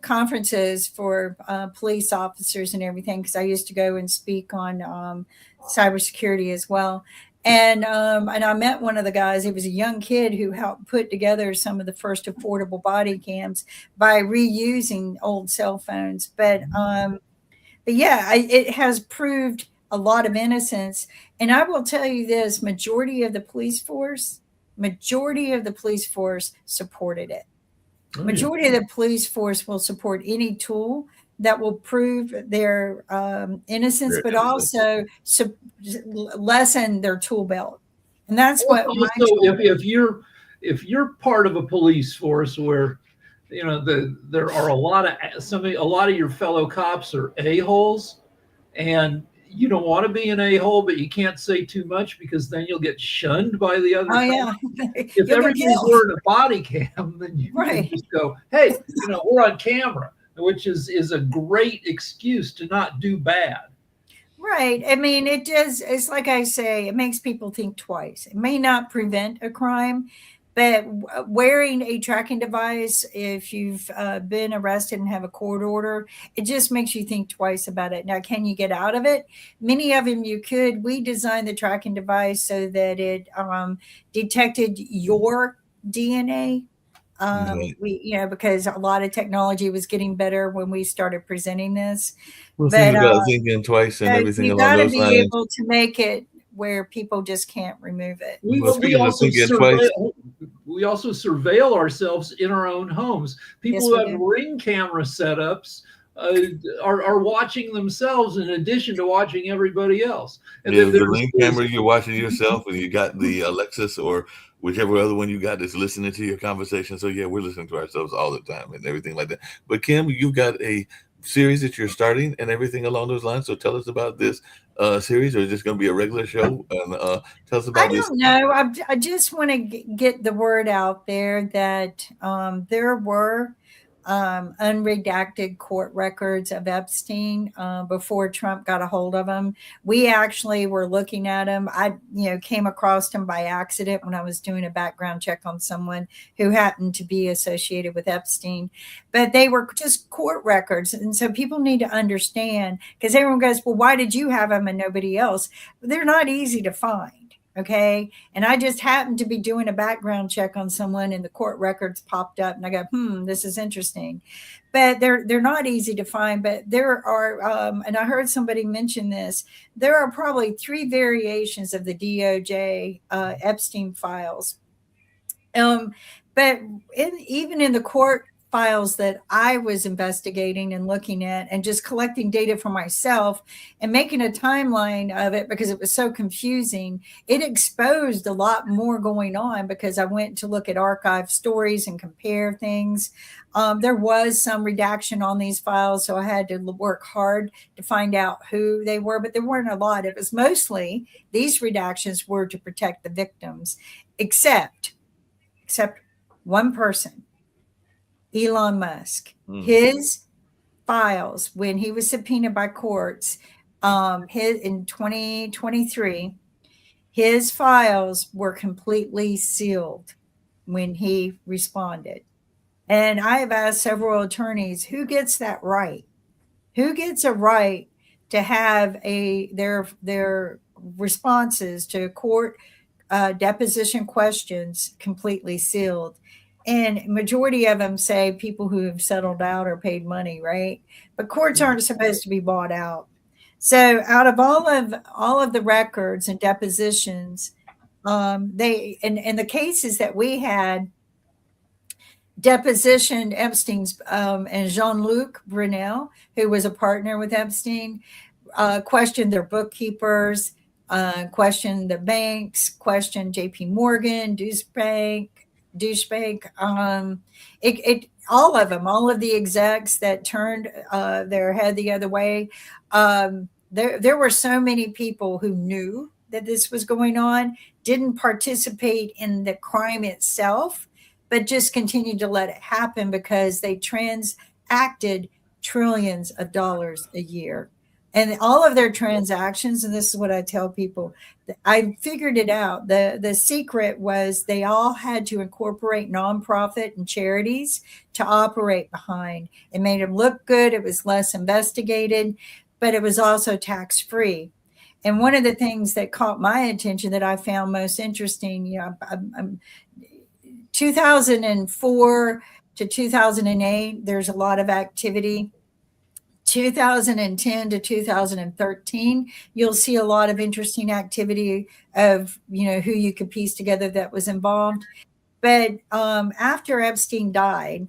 conferences for police officers and everything, because I used to go and speak on cybersecurity as well. And I met one of the guys. He was a young kid who helped put together some of the first affordable body cams by reusing old cell phones. But it has proved a lot of innocence. And I will tell you this, majority of the police force supported it. Majority of the police force will support any tool that will prove their innocence, but also lessen their tool belt. And that's what. Also, if you're part of a police force where, there are a lot of your fellow cops are a-holes, and you don't want to be an a-hole, but you can't say too much because then you'll get shunned by the other. If everybody's wearing a body cam, then you can just go, hey, we're on camera, which is a great excuse to not do bad. Right. I mean, it's like I say, it makes people think twice. It may not prevent a crime, but wearing a tracking device, if you've been arrested and have a court order, it just makes you think twice about it. Now, can you get out of it? Many of them you could. We designed the tracking device so that it detected your DNA. Because a lot of technology was getting better when we started presenting this. Well, think about thinking twice and everything along those lines. You got to be able to make it where people just can't remove it. We also surveil ourselves in our own homes. People who have Ring camera setups are watching themselves in addition to watching everybody else. And the Ring camera, you're watching yourself, and you got the Alexis or whichever other one you got that's listening to your conversation. So we're listening to ourselves all the time and everything like that. But Kim, you've got a series that you're starting and everything along those lines. So tell us about this series, or is this going to be a regular show? And tell us about this. I don't know. I just want to get the word out there that there were unredacted court records of Epstein before Trump got a hold of them. We actually were looking at them. I, came across them by accident when I was doing a background check on someone who happened to be associated with Epstein, but they were just court records. And so people need to understand, because everyone goes, well, why did you have them and nobody else? They're not easy to find. Okay. And I just happened to be doing a background check on someone and the court records popped up and I go, this is interesting. But they're not easy to find. But there are, and I heard somebody mention this, there are probably 3 variations of the DOJ Epstein files. But even in the court files that I was investigating and looking at and just collecting data for myself and making a timeline of it because it was so confusing, it exposed a lot more going on because I went to look at archive stories and compare things. There was some redaction on these files, so I had to work hard to find out who they were, but there weren't a lot. It was mostly these redactions were to protect the victims, except one person, Elon Musk. His files, when he was subpoenaed by courts in 2023, his files were completely sealed when he responded. And I have asked several attorneys, who gets that right? Who gets a right to have their responses to court deposition questions completely sealed? And majority of them say people who have settled out or paid money, right? But courts aren't supposed to be bought out. So out of all of the records and depositions, they in the cases that we had depositioned Epstein's and Jean-Luc Brunel, who was a partner with Epstein, questioned their bookkeepers, questioned the banks, questioned JP Morgan, douchebag, all of them, all of the execs that turned their head the other way. There were so many people who knew that this was going on, didn't participate in the crime itself, but just continued to let it happen because they transacted trillions of dollars a year. And all of their transactions, and this is what I tell people, I figured it out. The secret was they all had to incorporate nonprofit and charities to operate behind. It made them look good. It was less investigated, but it was also tax-free. And one of the things that caught my attention that I found most interesting, 2004 to 2008, there's a lot of activity. 2010 to 2013, you'll see a lot of interesting activity of, who you could piece together that was involved. But after Epstein died,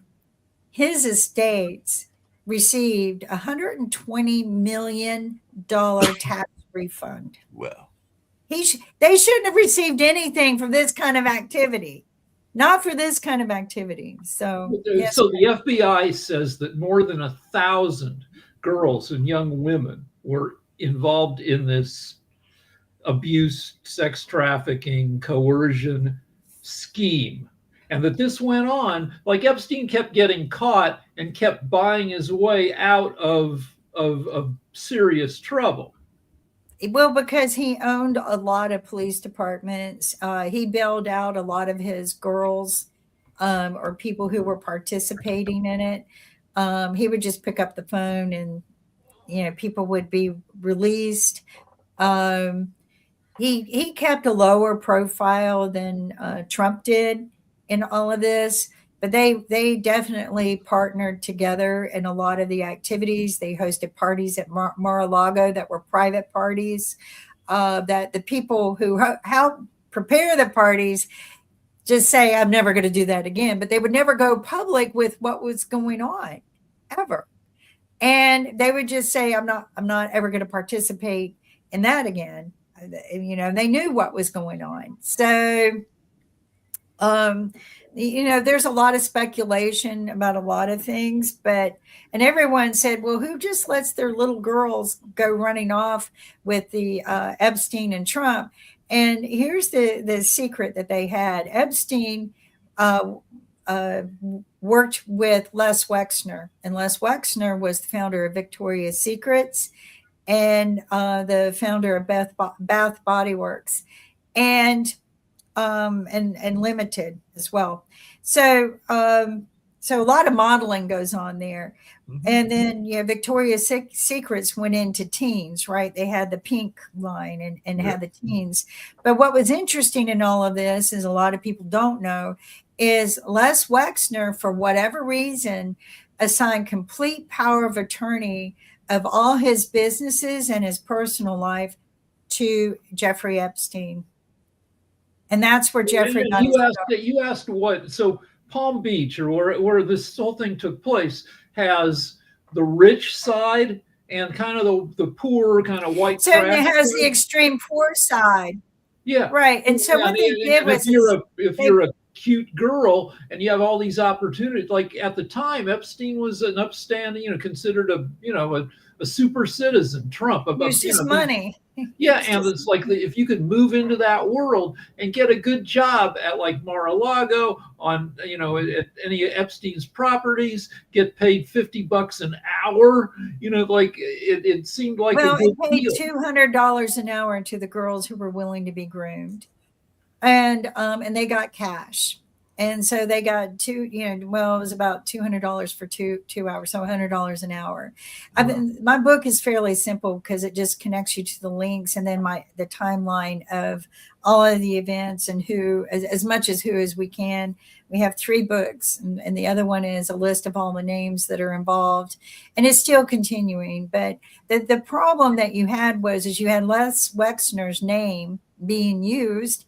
his estates received $120 million tax refund. Well, They shouldn't have received anything from this kind of activity. Not for this kind of activity. So the FBI says that more than 1,000 girls and young women were involved in this abuse, sex trafficking, coercion scheme. And that this went on, like Epstein kept getting caught and kept buying his way out of serious trouble. Well, because he owned a lot of police departments. He bailed out a lot of his girls or people who were participating in it. He would just pick up the phone and, people would be released. He kept a lower profile than Trump did in all of this, but they definitely partnered together in a lot of the activities. They hosted parties at Mar-a-Lago that were private parties, that the people who helped prepare the parties just say, I'm never going to do that again. But they would never go public with what was going on, ever. And they would just say, I'm not ever going to participate in that again. They knew what was going on. So, there's a lot of speculation about a lot of things, and everyone said, well, who just lets their little girls go running off with the Epstein and Trump? And here's the secret that they had. Epstein worked with Les Wexner, and Les Wexner was the founder of Victoria's Secrets and the founder of Bath Body Works, and Limited as well. So so a lot of modeling goes on there. And then Victoria's Secrets went into teens, right? They had the pink line and had the teens. But what was interesting in all of this is a lot of people don't know is Les Wexner, for whatever reason, assigned complete power of attorney of all his businesses and his personal life to Jeffrey Epstein. And that's where Jeffrey got you asked what, so Palm Beach, or where this whole thing took place, has the rich side and kind of the poor, kind of white. So it has the extreme poor side. Yeah. Right. And so what they did was, if you're a cute girl and you have all these opportunities, like at the time, Epstein was an upstanding, considered a super citizen. Trump, it's just money. Yeah, and it's like if you could move into that world and get a good job at like Mar-a-Lago on, at any of Epstein's properties, get paid $50 an hour, like it seemed like a good deal. $200 an hour to the girls who were willing to be groomed, and they got cash. And so they got it was about $200 for two hours, so $100 an hour. My book is fairly simple because it just connects you to the links, and then the timeline of all of the events and who as we can. We have 3 books, and the other one is a list of all the names that are involved, and it's still continuing. But the problem that you had is you had Les Wexner's name being used.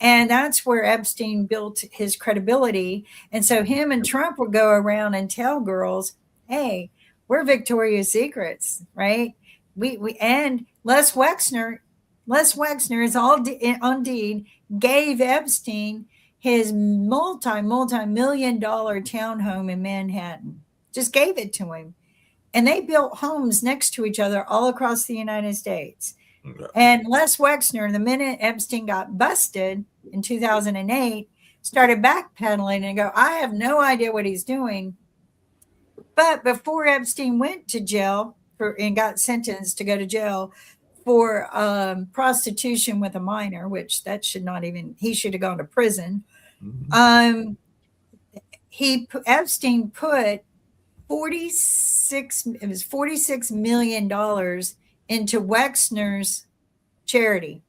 And that's where Epstein built his credibility. And so him and Trump would go around and tell girls, hey, we're Victoria's Secrets, right? We and Les Wexner is on deed, gave Epstein his multi-million dollar townhome in Manhattan. Just gave it to him. And they built homes next to each other all across the United States. And Les Wexner, the minute Epstein got busted in 2008, started backpedaling and go, I have no idea what he's doing. But before Epstein went to jail and got sentenced to go to jail for prostitution with a minor, which he should have gone to prison. Epstein put $46 million into Wexner's charity,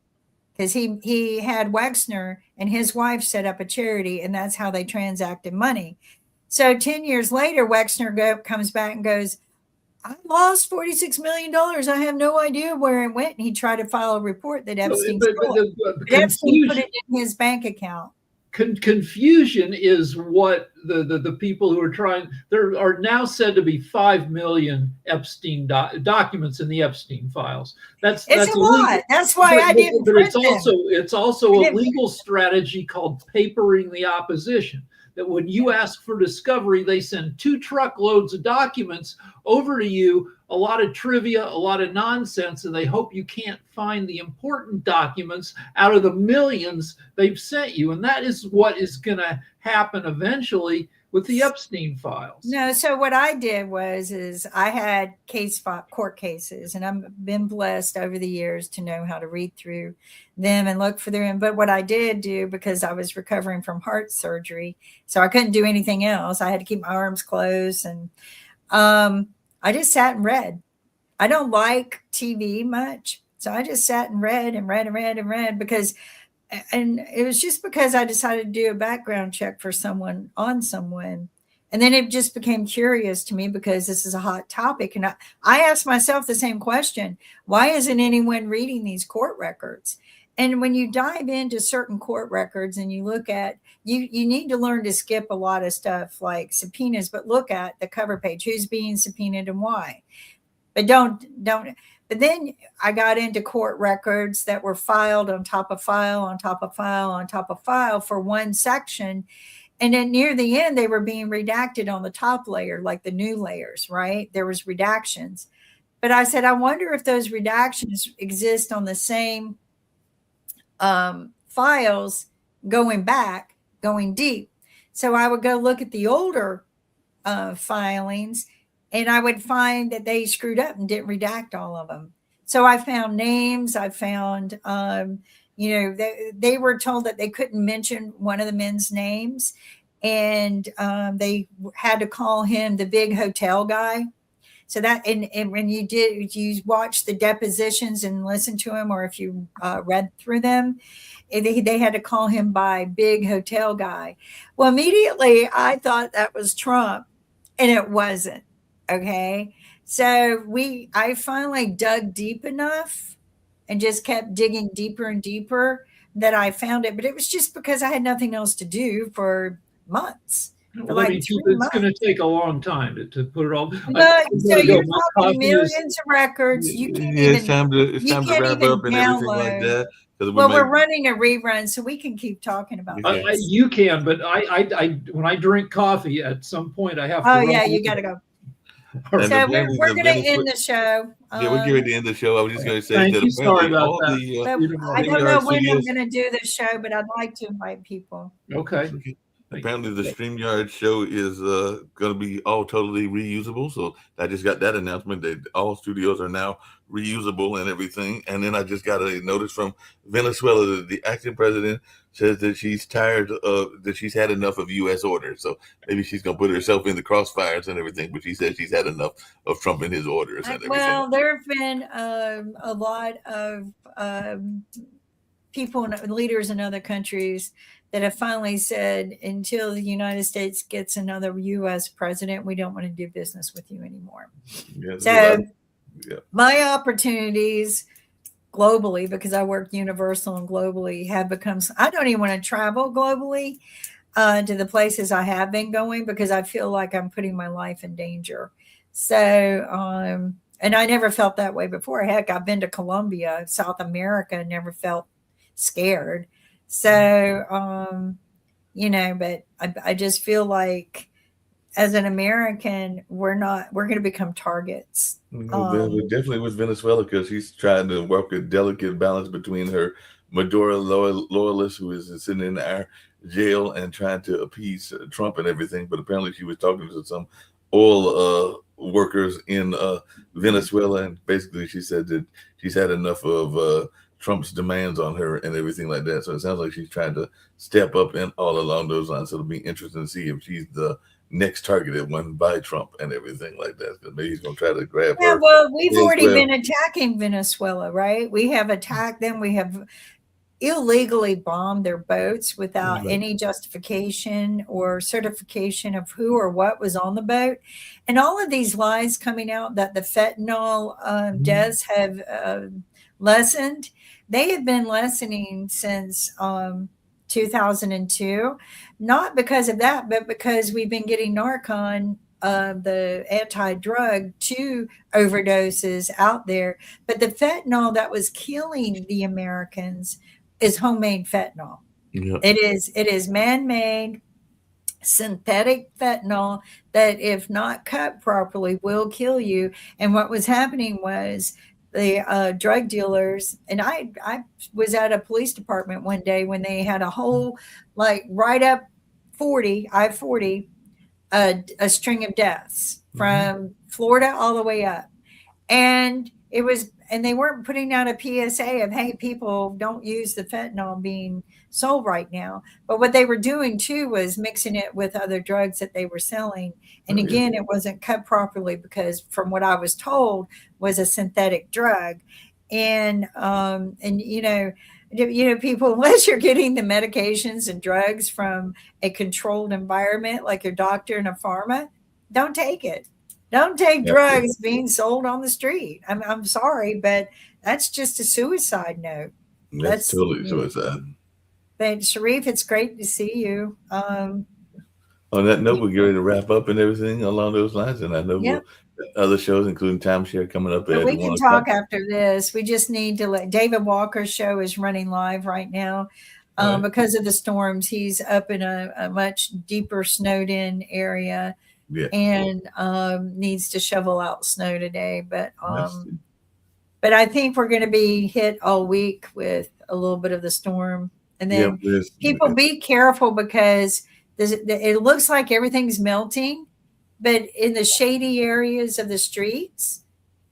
because he had Wexner and his wife set up a charity, and that's how they transacted money. So 10 years later, Wexner comes back and goes, I lost $46 million. I have no idea where it went. And he tried to file a report that Epstein stole it. But Epstein put it in his bank account. Confusion is what the people who are trying. There are now said to be 5 million Epstein documents in the Epstein files. That's a lot. That's why I didn't. But it's also a legal strategy called papering the opposition. That when you ask for discovery, they send 2 truckloads of documents over to you, a lot of trivia, a lot of nonsense, and they hope you can't find the important documents out of the millions they've sent you. And that is what is going to happen eventually with the Epstein files. No, so what I did is I had court cases, and I've been blessed over the years to know how to read through them and look for them. But what I did do, because I was recovering from heart surgery, so I couldn't do anything else. I had to keep my arms closed, and I just sat and read. I don't like TV much, so I just sat and read because. And it was just because I decided to do a background check for someone. And then it just became curious to me because this is a hot topic. And I asked myself the same question. Why isn't anyone reading these court records? And when you dive into certain court records and you look at, you need to learn to skip a lot of stuff like subpoenas, but look at the cover page, who's being subpoenaed and why. But don't. But then I got into court records that were filed on top of file, on top of file, on top of file for one section. And then near the end, they were being redacted on the top layer, like the new layers, right? There was redactions. But I said, I wonder if those redactions exist on the same files going back, going deep. So I would go look at the older filings, and I would find that they screwed up and didn't redact all of them. So I found names. I found, they were told that they couldn't mention one of the men's names, and they had to call him the big hotel guy. So that, and when you watch the depositions and listen to him, or if you read through them, they had to call him by big hotel guy. Well, immediately I thought that was Trump, and it wasn't. Okay. So I finally dug deep enough and just kept digging deeper and deeper that I found it. But it was just because I had nothing else to do for months. Well, it's going to take a long time to put it all. But so you're talking millions of records. You can't even. It's time to wrap up and everything like that. Well, we're running a rerun, so we can keep talking about this. You can, but I when I drink coffee, at some point I have to. Oh yeah, you got to go. So we're going to end the show. Yeah, we're getting to end the show. I was just going to say that sorry about that. I don't know when I'm going to do the show, but I'd like to invite people. Okay. Apparently, the StreamYard show is going to be all totally reusable. So I just got that announcement that all studios are now reusable and everything. And then I just got a notice from Venezuela that the acting president says that she's tired of, that she's had enough of U.S. orders. So maybe she's going to put herself in the crossfires and everything. But she says she's had enough of Trump and his orders and everything. Well, there have been a lot of people and leaders in other countries that have finally said, until the United States gets another U.S. president, we don't want to do business with you anymore. Yeah, so my opportunities globally, because I work universal and globally, have become, I don't even want to travel globally to the places I have been going, because I feel like I'm putting my life in danger. So, and I never felt that way before. Heck, I've been to Colombia, South America, never felt scared. So, but I just feel like as an American, we're going to become targets. Definitely with Venezuela, because she's trying to work a delicate balance between her Maduro loyalists, who is sitting in our jail, and trying to appease Trump and everything. But apparently she was talking to some oil workers in Venezuela, and basically she said that she's had enough of Trump's demands on her and everything like that. So it sounds like she's trying to step up and all along those lines. So it'll be interesting to see if she's the next targeted one by Trump and everything like that. Because maybe he's going to try to grab her. Well, we've already been attacking Venezuela, right? We have attacked them. We have illegally bombed their boats without any justification or certification of who or what was on the boat. And all of these lies coming out that the fentanyl deaths have lessened. They have been lessening since 2002, not because of that, but because we've been getting Narcan, the anti-drug, to overdoses out there. But the fentanyl that was killing the Americans is homemade fentanyl. Yeah. It is man-made synthetic fentanyl that, if not cut properly, will kill you. And what was happening was the drug dealers, and I was at a police department one day when they had a whole, like, right up I-40, a string of deaths from Florida all the way up. And they weren't putting out a PSA of, hey, people, don't use the fentanyl being sold right now. But what they were doing too was mixing it with other drugs that they were selling. And again, it wasn't cut properly, because from what I was told, was a synthetic drug. And people, unless you're getting the medications and drugs from a controlled environment like your doctor and a pharma, don't take it. Don't take drugs being sold on the street. I'm sorry, but that's just a suicide note. That's totally suicide. But Sharif, it's great to see you. On that note, we're going to wrap up and everything along those lines. And I know other shows, including Timeshare, coming up. We can talk after this. We just need to let David Walker's show is running live right now. Because of the storms. He's up in a much deeper snowed in area. Yeah. And needs to shovel out snow today, but I think we're going to be hit all week with a little bit of the storm. And then people be careful, because It looks like everything's melting, but in the shady areas of the streets,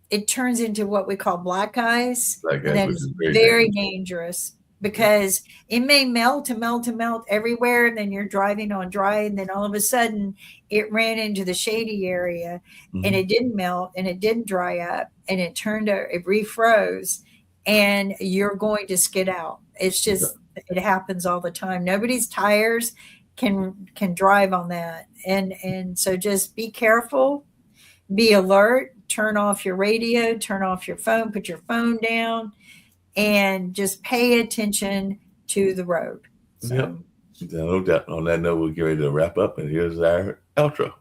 it turns into what we call black ice. Black And ice, that which is is very very dangerous. dangerous because it may melt and melt and melt everywhere. And then you're driving on dry, and then all of a sudden it ran into the shady area and Mhm. it didn't melt and it didn't dry up and it refroze, and you're going to skid out. It's just, it happens all the time. Nobody's tires can drive on that. And so just be careful, be alert, turn off your radio, turn off your phone, put your phone down, and just pay attention to the road. So. Yep. No doubt. On that note, we'll get ready to wrap up, and here's our outro.